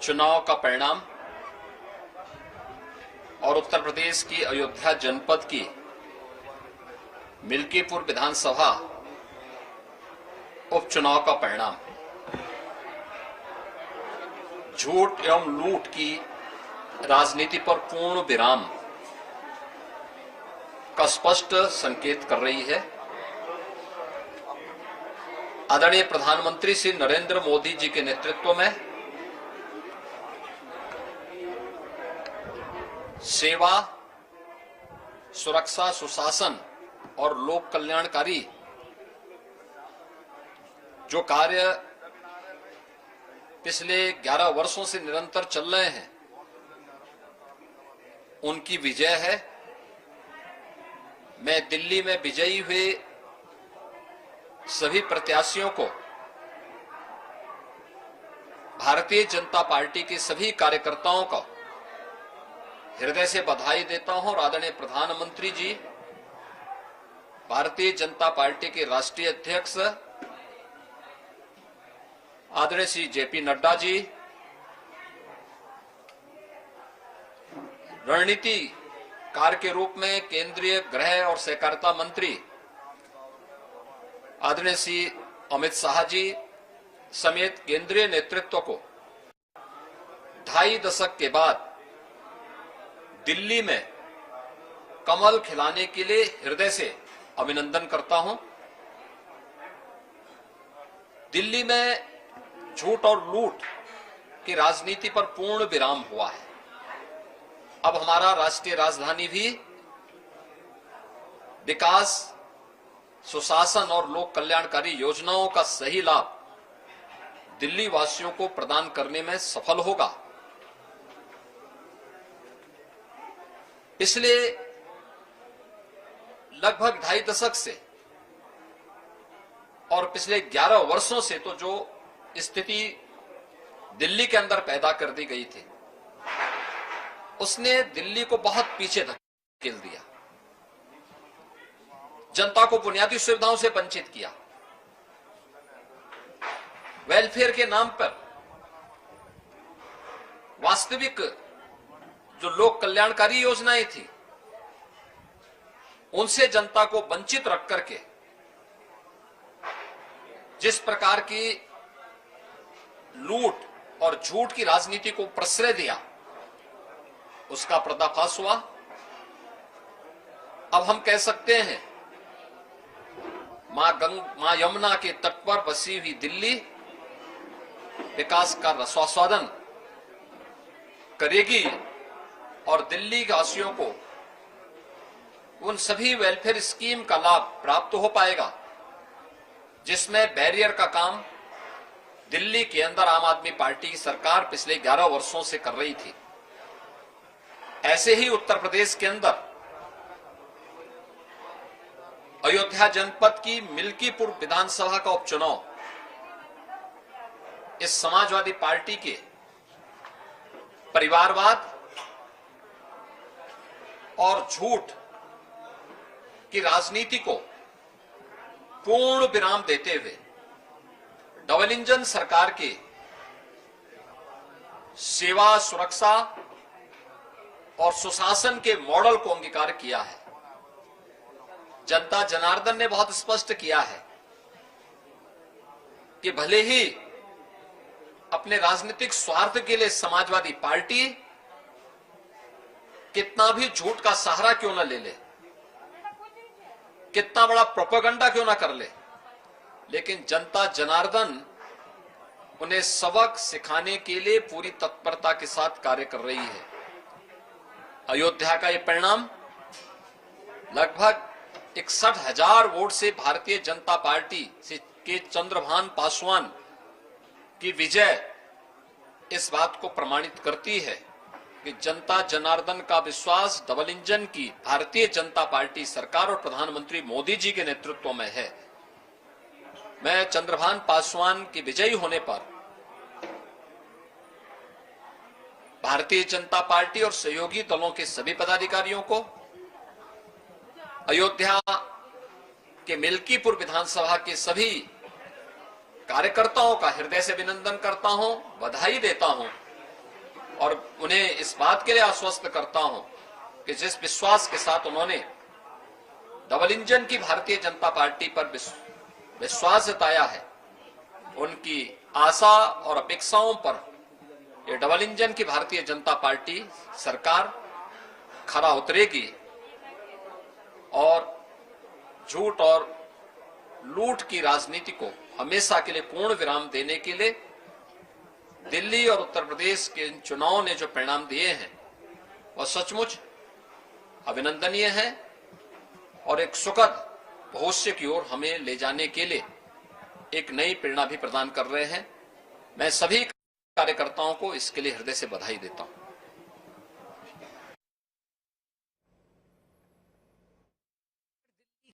चुनाव का परिणाम और उत्तर प्रदेश की अयोध्या जनपद की मिल्कीपुर विधानसभा उपचुनाव का परिणाम झूठ एवं लूट की राजनीति पर पूर्ण विराम का स्पष्ट संकेत कर रही है। आदरणीय प्रधानमंत्री श्री नरेंद्र मोदी जी के नेतृत्व में सेवा, सुरक्षा, सुशासन और लोक कल्याणकारी जो कार्य पिछले 11 वर्षों से निरंतर चल रहे हैं, उनकी विजय है। मैं दिल्ली में विजयी हुए सभी प्रत्याशियों को, भारतीय जनता पार्टी के सभी कार्यकर्ताओं को हृदय से बधाई देता हूं और आदरणीय प्रधानमंत्री जी, भारतीय जनता पार्टी के राष्ट्रीय अध्यक्ष आदरणीय श्री जेपी नड्डा जी, रणनीतिकार के रूप में केंद्रीय गृह और सहकारिता मंत्री आदरणीय श्री अमित शाह जी समेत केंद्रीय नेतृत्व को 2.5 दशक के बाद दिल्ली में कमल खिलाने के लिए हृदय से अभिनंदन करता हूं। दिल्ली में झूठ और लूट की राजनीति पर पूर्ण विराम हुआ है। अब हमारा राष्ट्रीय राजधानी भी विकास, सुशासन और लोक कल्याणकारी योजनाओं का सही लाभ दिल्ली वासियों को प्रदान करने में सफल होगा। पिछले लगभग 2.5 दशक से और पिछले 11 वर्षों से तो जो स्थिति दिल्ली के अंदर पैदा कर दी गई थी, उसने दिल्ली को बहुत पीछे धकेल दिया, जनता को बुनियादी सुविधाओं से वंचित किया। वेलफेयर के नाम पर वास्तविक जो लोक कल्याणकारी योजनाएं थी, उनसे जनता को वंचित रख करके जिस प्रकार की लूट और झूठ की राजनीति को प्रश्रय दिया, उसका पर्दाफाश हुआ। अब हम कह सकते हैं मां यमुना के तट पर बसी हुई दिल्ली विकास का रसास्वादन करेगी और दिल्ली वासियों को उन सभी वेलफेयर स्कीम का लाभ प्राप्त हो पाएगा जिसमें बैरियर का काम दिल्ली के अंदर आम आदमी पार्टी की सरकार पिछले 11 वर्षों से कर रही थी। ऐसे ही उत्तर प्रदेश के अंदर अयोध्या जनपद की मिल्कीपुर विधानसभा का उपचुनाव इस समाजवादी पार्टी के परिवारवाद और झूठ की राजनीति को पूर्ण विराम देते हुए डबल इंजन सरकार के सेवा, सुरक्षा और सुशासन के मॉडल को अंगीकार किया है। जनता जनार्दन ने बहुत स्पष्ट किया है कि भले ही अपने राजनीतिक स्वार्थ के लिए समाजवादी पार्टी कितना भी झूठ का सहारा क्यों न ले ले, कितना बड़ा प्रोपेगेंडा क्यों ना कर ले, लेकिन जनता जनार्दन उन्हें सबक सिखाने के लिए पूरी तत्परता के साथ कार्य कर रही है। अयोध्या का यह परिणाम लगभग 61,000 वोट से भारतीय जनता पार्टी के चंद्रभान पासवान की विजय इस बात को प्रमाणित करती है कि जनता जनार्दन का विश्वास डबल इंजन की भारतीय जनता पार्टी सरकार और प्रधानमंत्री मोदी जी के नेतृत्व में है। मैं चंद्रभान पासवान के विजयी होने पर भारतीय जनता पार्टी और सहयोगी दलों के सभी पदाधिकारियों को, अयोध्या के मिल्कीपुर विधानसभा के सभी कार्यकर्ताओं का हृदय से अभिनंदन करता हूं, बधाई देता हूं और उन्हें इस बात के लिए आश्वस्त करता हूं कि जिस विश्वास के साथ उन्होंने डबल इंजन की भारतीय जनता पार्टी पर विश्वास जताया है, उनकी आशा और अपेक्षाओं पर ये डबल इंजन की भारतीय जनता पार्टी सरकार खरा उतरेगी और झूठ और लूट की राजनीति को हमेशा के लिए पूर्ण विराम देने के लिए दिल्ली और उत्तर प्रदेश के इन चुनावों ने जो परिणाम दिए हैं वह सचमुच अभिनंदनीय है और एक सुखद भविष्य की ओर हमें ले जाने के लिए एक नई प्रेरणा भी प्रदान कर रहे हैं। मैं सभी कार्यकर्ताओं को इसके लिए हृदय से बधाई देता हूं।